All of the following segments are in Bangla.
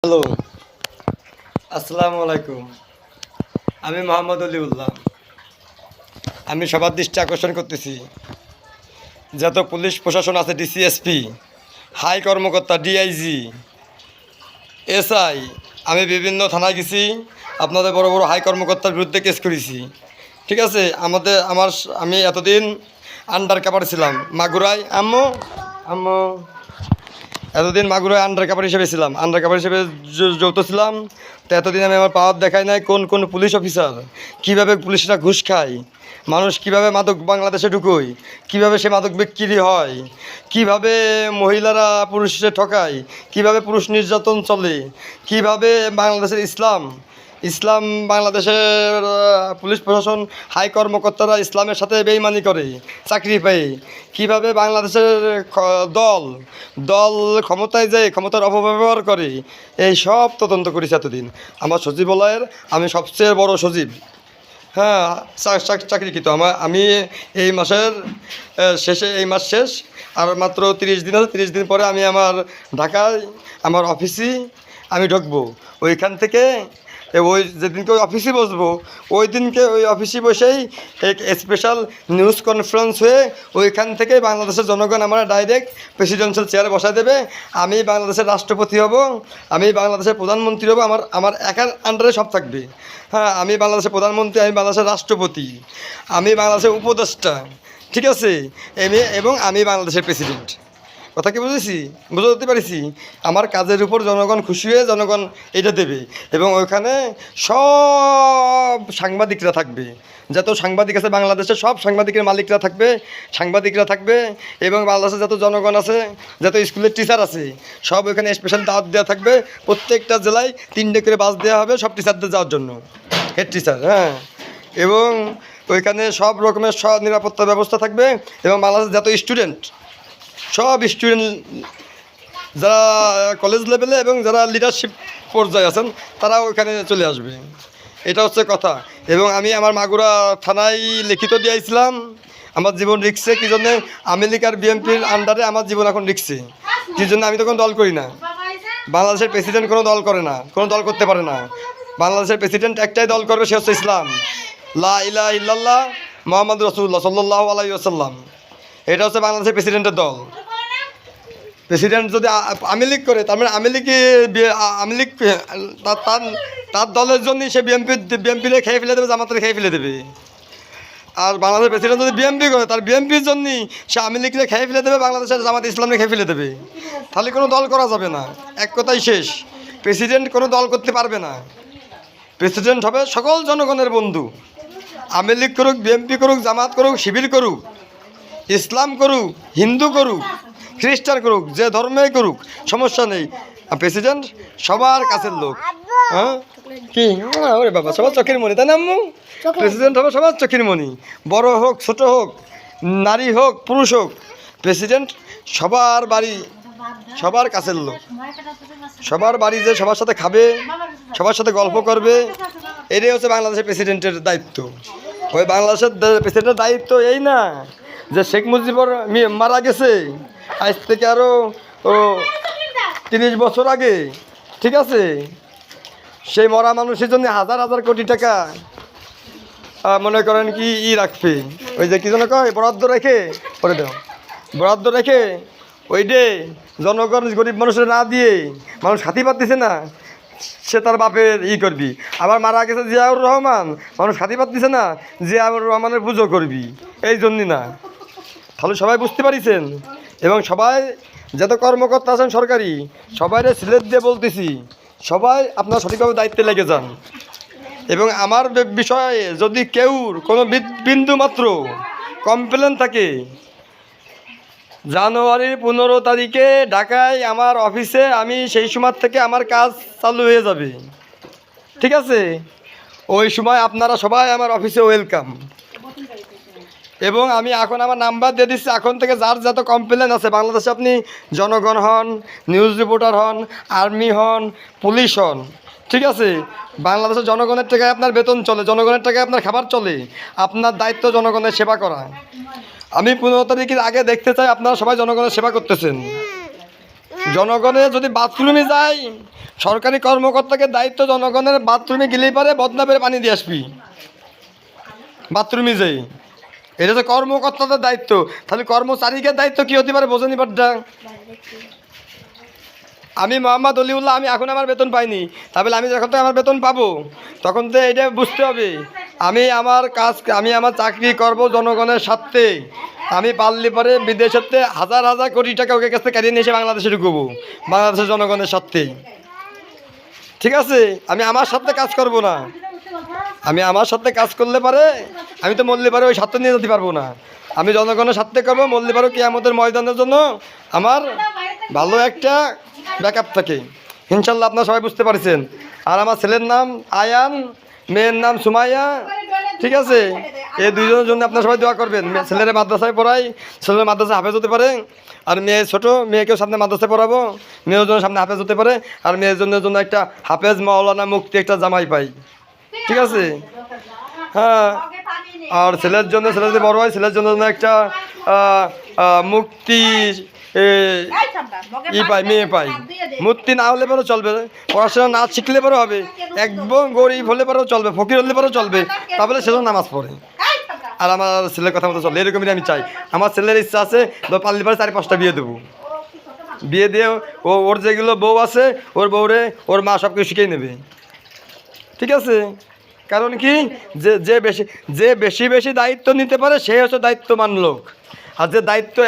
হ্যালো, আসসালামু আলাইকুম। আমি মোহাম্মদ অলিউল্লাহ। আমি সবার দৃষ্টি আকর্ষণ করতেছি, যত পুলিশ প্রশাসন আছে, ডিসিএসপি, হাই কর্মকর্তা, ডিআইজি, এসআই, আমি বিভিন্ন থানায় গেছি, আপনাদের বড় বড় হাই কর্মকর্তার বিরুদ্ধে কেস করেছি। ঠিক আছে, আমি এতদিন আন্ডার কাভার ছিলাম মাগুরায়। আম্মু আম্মু এতদিন মাগুরায় আন্ডার কাভার হিসেবে ছিলাম, আন্ডার কাভার হিসেবে যৌথ ছিলাম। তো এতদিন আমি আমার পাওয়ার দেখাই নাই কোন পুলিশ অফিসার কীভাবে পুলিশরা ঘুষ খায়, মানুষ কিভাবে মাদক বাংলাদেশে ঢুকোয়, কিভাবে সে মাদক বিক্রি হয়, কিভাবে মহিলারা পুরুষে ঠকায়, কিভাবে পুরুষ নির্যাতন চলে, কিভাবে বাংলাদেশের ইসলাম বাংলাদেশের পুলিশ প্রশাসন হাই কর্মকর্তারা ইসলামের সাথে বেইমানি করে চাকরি পেয়ে, কীভাবে বাংলাদেশের দল দল ক্ষমতায় যায় ক্ষমতার অপব্যবহার করে, এই সব তদন্ত করেছি এতদিন। আমার সচিবালয়ের আমি সবচেয়ে বড় সচিব। হ্যাঁ, চাকরিকৃত। আমি এই মাসের শেষে, এই মাস শেষ আর মাত্র 30 দিন আছে। 30 দিন পরে আমি আমার ঢাকায় আমার অফিসে আমি ঢুকবো। ওইখান থেকে ওই যেদিনকে ওই অফিসে বসবো, ওই দিনকে ওই অফিসে বসেই এক স্পেশাল নিউজ কনফারেন্স হয়ে ওইখান থেকে বাংলাদেশের জনগণ আমার ডাইরেক্ট প্রেসিডেন্সিয়াল চেয়ারে বসায় দেবে। আমি বাংলাদেশের রাষ্ট্রপতি হব, আমি বাংলাদেশের প্রধানমন্ত্রী হব, আমার একার আন্ডারে সব থাকবে। হ্যাঁ, আমি বাংলাদেশের প্রধানমন্ত্রী, আমি বাংলাদেশের রাষ্ট্রপতি, আমি বাংলাদেশের উপদেষ্টা। ঠিক আছে, এবং আমি বাংলাদেশের প্রেসিডেন্ট। কথা কি বুঝতে পারিছি? আমার কাজের উপর জনগণ খুশি হয়ে জনগণ এটা দেবে। এবং ওইখানে সব সাংবাদিকরা থাকবে, যত সাংবাদিক আছে বাংলাদেশের সব সাংবাদিকের মালিকরা থাকবে, সাংবাদিকরা থাকবে। এবং বাংলাদেশের যত জনগণ আছে, যত স্কুলের টিচার আছে, সব ওইখানে স্পেশাল দাওয়াত দেওয়া থাকবে। প্রত্যেকটা জেলায় 3টে করে বাস দেওয়া হবে সব টিচারদের যাওয়ার জন্য, হেড টিচার। হ্যাঁ, এবং ওইখানে সব রকমের নিরাপত্তা ব্যবস্থা থাকবে। এবং বাংলাদেশের যত স্টুডেন্ট, সব স্টুডেন্ট যারা কলেজ লেভেলে এবং যারা লিডারশিপ পর্যায়ে আছেন, তারা ওইখানে চলে আসবে। এটা হচ্ছে কথা। এবং আমি আমার মাগুরা থানায় লিখিত দিয়েছিলাম আমার জীবন রিক্সে, কী জন্যে আমেরিকার বিএনপির আন্ডারে আমার জীবন এখন রিক্সে, কী জন্য আমি তখন দল করি না। বাংলাদেশের প্রেসিডেন্ট কোনো দল করে না, কোনো দল করতে পারে না। বাংলাদেশের প্রেসিডেন্ট একটাই দল করবে, সে হচ্ছে ইসলাম। লা ইলাহা ইল্লাল্লাহ মুহাম্মাদুর রাসূলুল্লাহ সাল্লাল্লাহু আলাইহি ওয়াসাল্লাম। এটা হচ্ছে বাংলাদেশের প্রেসিডেন্টের দল। প্রেসিডেন্ট যদি আওয়ামী লীগ করে, তার মানে আওয়ামী লীগ তার দলের জন্যই সে বিএনপিরে খেয়ে ফেলে দেবে, জামাতের খেয়ে ফেলে দেবে। আর বাংলাদেশের প্রেসিডেন্ট যদি বিএনপি করে, তার বিএনপির জন্যই সে আওয়ামী লীগকে খেয়ে ফেলে দেবে, বাংলাদেশের জামাত ইসলামকে খেয়ে ফেলে দেবে। তাহলে কোনো দল করা যাবে না। এক কথাই শেষ, প্রেসিডেন্ট কোনো দল করতে পারবে না। প্রেসিডেন্ট হবে সকল জনগণের বন্ধু। আওয়ামী লীগ করুক, বিএনপি করুক, জামাত করুক, শিবির করুক, ইসলাম করুক, হিন্দু করুক, খ্রিস্টান করুক, যে ধর্মেই করুক, সমস্যা নেই। প্রেসিডেন্ট সবার কাছের লোক। হ্যাঁ, কি ওরে বাবা, সবার চোখের মণি, তাই না আম্মু? প্রেসিডেন্ট হবে সবার চোখের মণি, বড় হোক ছোট হোক, নারী হোক পুরুষ হোক, প্রেসিডেন্ট সবার বাড়ি, সবার কাছের লোক, সবার বাড়ি, যে সবার সাথে খাবে, সবার সাথে গল্প করবে। এটাই হচ্ছে বাংলাদেশের প্রেসিডেন্টের দায়িত্ব। ওই বাংলাদেশের প্রেসিডেন্টের দায়িত্ব এই না যে শেখ মুজিবুর মারা গেছে আজ থেকে আরও 30 বছর আগে, ঠিক আছে, সেই মরা মানুষের জন্য হাজার হাজার কোটি টাকা মনে করেন কি রাখবে, ওই যে কী যেন কয়, বরাদ্দ রেখে করে দেও, বরাদ্দ রেখে ওই ডে জনগণ গরিব মানুষের না দিয়ে, মানুষ খাতি পাচ্ছে না, সে তার বাপের করবি। আবার মারা গেছে জিয়াউর রহমান, মানুষ খাতি পাচ্ছে না, জিয়াউর রহমানের পুজো করবি, এই জন্যই না। তাহলে সবাই বুঝতে পারিছেন। এবং সবাই যত কর্মকর্তা আছেন সরকারি, সবাইরে সিলেট দিয়ে বলতেছি, সবাই আপনার সঠিকভাবে দায়িত্বে লেগে যান। এবং আমার বিষয়ে যদি কেউর কোনো বিন্দু মাত্র কমপ্লেন থাকে, জানুয়ারির 15 তারিখে ঢাকায় আমার অফিসে আমি সেই সময় থেকে আমার কাজ চালু হয়ে যাবে। ঠিক আছে, ওই সময় আপনারা সবাই আমার অফিসে ওয়েলকাম। এবং আমি এখন আমার নাম্বার দিয়ে দিচ্ছি, এখন থেকে যার যত কমপ্লেন আছে বাংলাদেশে, আপনি জনগণ হন, নিউজ রিপোর্টার হন, আর্মি হন, পুলিশ হন, ঠিক আছে, বাংলাদেশের জনগণের টাকায় আপনার বেতন চলে, জনগণের টাকায় আপনার খাবার চলে। আপনার দায়িত্ব জনগণের সেবা করা। আমি 15 তারিখের আগে দেখতে চাই আপনারা সবাই জনগণের সেবা করতেছেন। জনগণের যদি বাথরুমে যায়, সরকারি কর্মকর্তাকে দায়িত্ব জনগণের বাথরুমে গেলেই পারে বদনা করে পানি দিয়ে আসবি বাথরুমে যাই। এটা তো কর্মকর্তাদের দায়িত্ব, তাহলে কর্মচারীকে দায়িত্ব কী হতে পারে বোঝেনি বাড্ডা। আমি মোহাম্মদ অলিউল্লাহ, আমি এখন আমার বেতন পাইনি, তাহলে আমি যখন তো আমার বেতন পাবো তখন তো এটা বুঝতে হবে আমি আমার কাজ, আমি আমার চাকরি করব জনগণের স্বার্থে। আমি পারলে পরে বিদেশেতে হাজার হাজার কোটি টাকা ওকে কাছে কাটিয়ে নিয়ে এসে বাংলাদেশে ঢুকবো, বাংলাদেশের জনগণের স্বার্থে। ঠিক আছে, আমি আমার সাথে কাজ করব না, আমি আমার সাথে কাজ করলে পারে আমি তো মরলে পারে ওই স্বার্থ নিয়ে যেতে পারবো না। আমি জনগণের স্বার্থে করবো, মরলে পারে কি আমাদের ময়দানের জন্য আমার ভালো একটা ব্যাকআপ থাকে। ইনশাল্লাহ আপনারা সবাই বুঝতে পারছেন। আর আমার ছেলের নাম আয়ান, মেয়ের নাম সুমাইয়া। ঠিক আছে, এই দুইজনের জন্য আপনারা সবাই দোয়া করবেন। ছেলের মাদ্রাসায় পড়াই, ছেলের মাদ্রাসায় হাফেজ হতে পারে, আর মেয়ে ছোটো, মেয়েকেও সামনে মাদ্রাসায় পড়াবো, মেয়ের জন্য সামনে হাফেজ হতে পারে, আর মেয়ের জন্য একটা হাফেজ মাওলানা মুক্তি একটা জামাই পাই। ঠিক আছে, হ্যাঁ। আর ছেলের জন্য, ছেলে যদি বড় হয়, ছেলের জন্য একটা মুক্তি পাই, মেয়ে পাই। মূর্তি না হলে পরেও চলবে, পড়াশোনা না শিখলে পরেও হবে, একদম গরিব হলে পরেও চলবে, ফকির হলে পরেও চলবে, তাহলে সেজন্য নামাজ পড়ে। আর আমার ছেলের কথা মতো চলে, এরকমই আমি চাই। আমার ছেলের ইচ্ছা আছে পারলে পরে 4-5টা বিয়ে দেবো, বিয়ে দিয়ে ওর যেগুলো বউ আছে ওর বউরে ওর মা সব কিছু শিখিয়ে নেবে। ঠিক আছে, কারণ কি যে বেশি বেশি দায়িত্ব নিতে পারে সে হচ্ছে দায়িত্বমান লোক, আর যে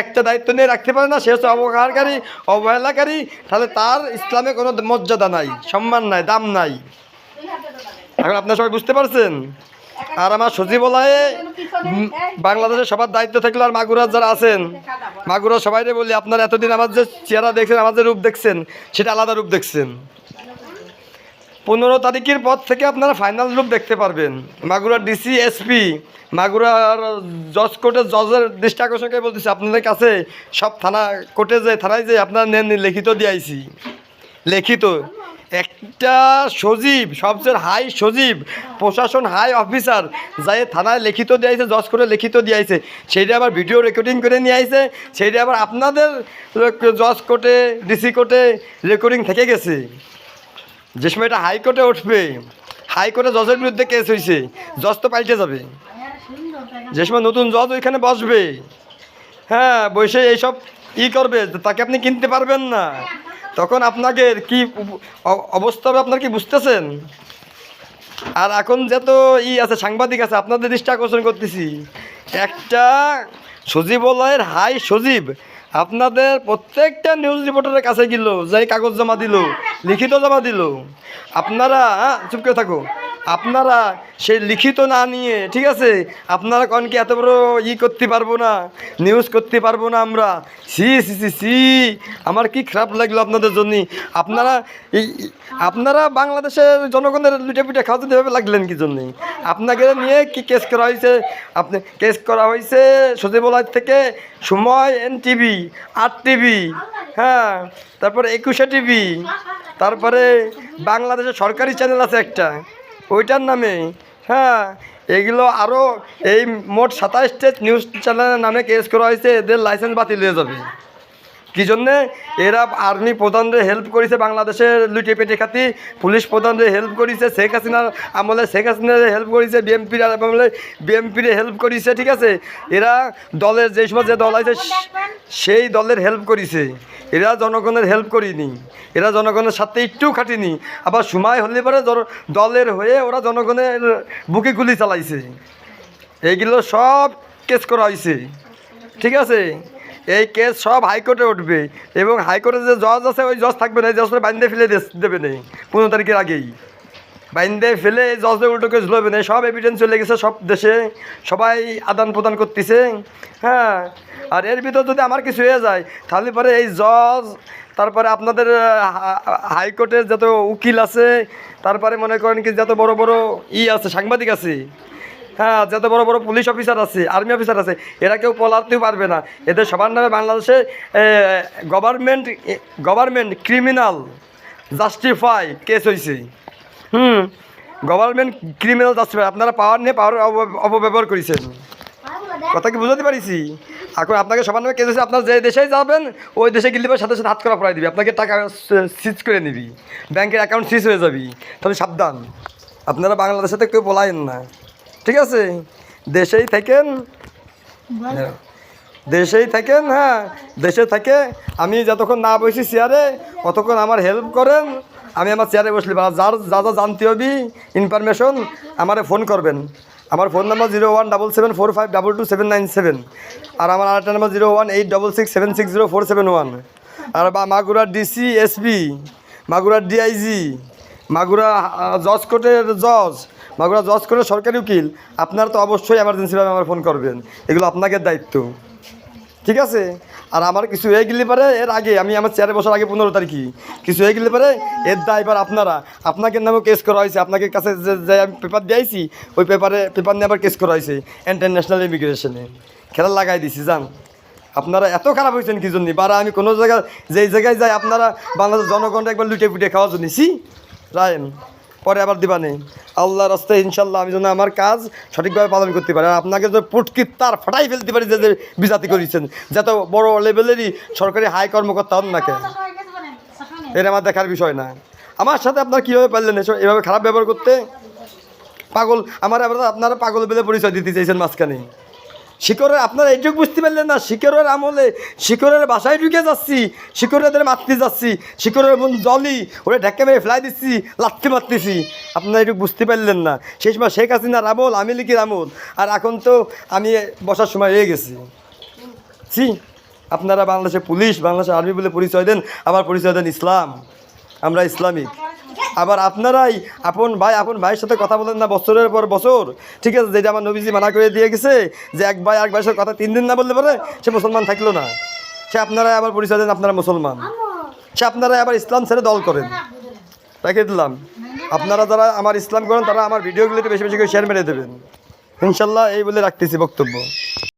একটা দায়িত্ব নিয়ে রাখতে পারে না সে হচ্ছে অবহেলাকারী, অবহেলাকারী। তাহলে তার ইসলামে কোনো মর্যাদা নাই, সম্মান নাই, দাম নাই। এখন আপনারা সবাই বুঝতে পারছেন। আর আমার সচিবালয়ে বাংলাদেশের সবার দায়িত্ব থাকলে, আর মাগুরার যারা আছেন, মাগুরা সবাইরে বলি আপনারা এতদিন আমার যে চেহারা দেখছেন, আমার যে রূপ দেখছেন, সেটা আলাদা রূপ দেখছেন। 15 তারিখের পর থেকে আপনারা ফাইনাল রূপ দেখতে পারবেন। মাগুরা ডিসি, এসপি, মাগুরার জজ কোর্টের জজের দৃষ্টি আকর্ষণকে বলতেছি, আপনাদের কাছে সব থানা কোর্টে যে থানায় যে আপনারা নেন, লিখিত দিয়েছি, লিখিত একটা সজীব, সবচেয়ে হাই সজীব, প্রশাসন হাই অফিসার যাই থানায় লিখিত দিয়েছে, জজ কোর্টে লিখিত দিয়েছে, সেইটা আবার ভিডিও রেকর্ডিং করে নিয়ে আইছে, সেইটা আবার আপনাদের জজ কোর্টে, ডিসি কোর্টে রেকর্ডিং থেকে গেছে। যে সময় এটা হাইকোর্টে উঠবে, হাইকোর্টে জজের বিরুদ্ধে কেস হয়েছে, জজ তো পাল্টে যাবে। যে সময় নতুন জজ ওইখানে বসবে, হ্যাঁ, বসে এইসব করবে, তাকে আপনি কিনতে পারবেন না, তখন আপনাকে কি অবস্থা হবে আপনার কি বুঝতেছেন? আর এখন যত আছে সাংবাদিক আছে, আপনাদের দৃষ্টি আকর্ষণ করতেছি, একটা সচিবালয়ের হাই সচিব আপনাদের প্রত্যেকটা নিউজ রিপোর্টারের কাছে গেল, যাই কাগজ জমা দিল, লিখিত জমা দিল, আপনারা চুপ করে থাকো, আপনারা সেই লিখিত না নিয়ে, ঠিক আছে, আপনারা কোন কি এত বড় করতে পারবো না, নিউজ করতে পারবো না আমরা? সি সি সি সি, আমার কি খারাপ লাগলো আপনাদের জন্য। আপনারা বাংলাদেশের জনগণের লুটে পিটে খাওয়াতে এভাবে লাগলেন কি জন্যে? আপনাকে নিয়ে কি কেস করা হয়েছে? আপনি কেস করা হয়েছে সচিবালয় থেকে, সময়, NTV, RTV, হ্যাঁ, তারপরে 21 টিভি, তারপরে বাংলাদেশের সরকারি চ্যানেল আছে একটা, ওইটার নামে, হ্যাঁ, এগুলো আরও এই মোট 27টা নিউজ চ্যানেলের নামে কেস করা হয়েছে। এদের লাইসেন্স বাতিল হয়ে যাবে। কী জন্যে? এরা আর্মি প্রধানরে হেল্প করেছে, বাংলাদেশের লুটে পেটে খাতি পুলিশ প্রধানরে হেল্প করেছে, শেখ হাসিনার আমলে শেখ হাসিনারে হেল্প করেছে, বিএমপির আমলে বিএমপিরে হেল্প করেছে। ঠিক আছে, এরা দলের যে সময় যে দল আছে সেই দলের হেল্প করেছে, এরা জনগণের হেল্প করিনি, এরা জনগণের সাথে একটু খাটিনি। আবার সময় হলে পরে দলের হয়ে ওরা জনগণের বুকে গুলি চালাইছে। এইগুলো সব কেস করা হয়েছে। ঠিক আছে, এই কেস সব হাইকোর্টে উঠবে, এবং হাইকোর্টে যে জজ আছে ওই জজ থাকবে না, এই জজটা বাইন্দে ফেলে দেবে নেই 15 তারিখের আগেই, বাইন্দে ফেলে এই জজদের উল্টো কেস লবে না। সব এভিডেন্স চলে গেছে সব দেশে, সবাই আদান প্রদান করতেছে, হ্যাঁ। আর এর ভিতর যদি আমার কিছু হয়ে যায়, তাহলে পরে এই জজ, তারপরে আপনাদের হাইকোর্টের যত উকিল আছে, তারপরে মনে করেন কি যত বড় বড় আছে সাংবাদিক আছে, হ্যাঁ, যত বড় বড় পুলিশ অফিসার আছে, আর্মি অফিসার আছে, এরা কেউ পলাতেও পারবে না। এদের সবার নামে বাংলাদেশে গভর্নমেন্ট ক্রিমিনাল জাস্টিফাই কেস হয়েছে। গভর্নমেন্ট ক্রিমিনাল জাস্টিফাই, আপনারা পাওয়ার নিয়ে পাওয়ার অপব্যবহার করেছেন। কথা কি বুঝতে পারিছি? এখন আপনাকে সবার নামে কেস হচ্ছে, আপনার যে দেশেই যাবেন ওই দেশে গেলে পরে সাথে সাথে হাত করা পড়াই দিবি, আপনাকে টাকা সিজ করে নিবি, ব্যাংকের অ্যাকাউন্ট সিজ হয়ে যাবি। তাহলে সাবধান, আপনারা বাংলাদেশে তো কেউ বলায়েন না, ঠিক আছে? দেশেই থাকেন, দেশেই থাকেন, হ্যাঁ দেশে থাকে। আমি যতক্ষণ না বসি চেয়ারে ততক্ষণ আমার হেল্প করেন। আমি আমার চেয়ারে বসলি যার যা যা জানতে হবে ইনফরমেশন আমারে ফোন করবেন। আমার ফোন নাম্বার 017745222797, আর আমার আরেকটা নাম্বার 0186676047 আর Magura DC SP, Magura DIG, Magura জজ কোর্টের জজ, মাগুরা জজ কোর্টের সরকারি উকিল। আপনারা তো অবশ্যই এমার্জেন্সিভাবে আমার ফোন করবেন, এগুলো আপনাদের দায়িত্ব, ঠিক আছে? আর আমার কিছু হয়ে গেলে পারে এর আগে, আমি আমার চেয়ারে বসার আগে 15 তারিখে কিছু হয়ে গেলে পারে এর দায়বার আপনারা, আপনাকে নামেও কেস করা হয়েছে, আপনাকে কাছে যে আমি পেপার দিয়েছি ওই পেপার নিয়ে আবার কেস করা হয়েছে ইন্টারন্যাশনাল ইমিগ্রেশনে। খেলা লাগাই দিছি জান। আপনারা এত খারাপ হয়েছেন কি জন্য? বারা আমি কোনো জায়গায় যেই জায়গায় যাই আপনারা বাংলাদেশ জনগণটা একবার লুটে ফুটে খাওয়ার জন্য রায়েন, পরে আবার দিবা নেই। আল্লাহ রাস্তায় ইনশাল্লাহ আমি যেন আমার কাজ সঠিকভাবে পালন করতে পারি। আর আপনাকে যে পুটকির তার ফাটাই ফেলতে পারি যে বিজাতি করেছেন, যত বড় লেভেলেরই সরকারি হাই কর্মকর্তা হন না কেন, এটা আমার দেখার বিষয় না। আমার সাথে আপনার কীভাবে পারলেন এভাবে খারাপ ব্যবহার করতে? পাগল আমার আপনারা পাগল বলে পরিচয় দিতে চাইছেন মাঝখানে। শিকরের আপনারা এইটুকু বুঝতে পারলেন না, শিকরের আমলে শিকরের বাসায় ঢুকে যাচ্ছি, শিকরেদের মারতে যাচ্ছি, শিকরের মন জলই ওরা ঢেকে মেরে ফেলাই দিচ্ছি, লাথি মারতেছি। আপনারা এইটুকু বুঝতে পারলেন না। সেই সময় শেখ হাসিনার আমল, আমি লিখির আমল, আর এখন তো আমি বসার সময় হয়ে গেছি। আপনারা বাংলাদেশের পুলিশ, বাংলাদেশের আর্মি বলে পরিচয় দেন, আবার পরিচয় দেন ইসলাম, আমরা ইসলামিক। আবার আপনারাই আপন ভাইয়ের সাথে কথা বলেন না বছরের পর বছর, ঠিক আছে? যেটা আমার নবীজি মানা করে দিয়ে গেছে যে এক ভাই আরেক ভাইয়ের সাথে কথা 3 দিন না বললে পারে সে মুসলমান থাকলো না। সে আপনারাই আবার পরিচয় দেন আপনারা মুসলমান, সে আপনারাই আবার ইসলাম ছেড়ে দল করেন। রেখে দিলাম, আপনারা যারা আমার ইসলাম করেন তারা আমার ভিডিওগুলিতে বেশি বেশি করে শেয়ার মেরে দেবেন ইনশাল্লাহ। এই বলে রাখতেছি বক্তব্য।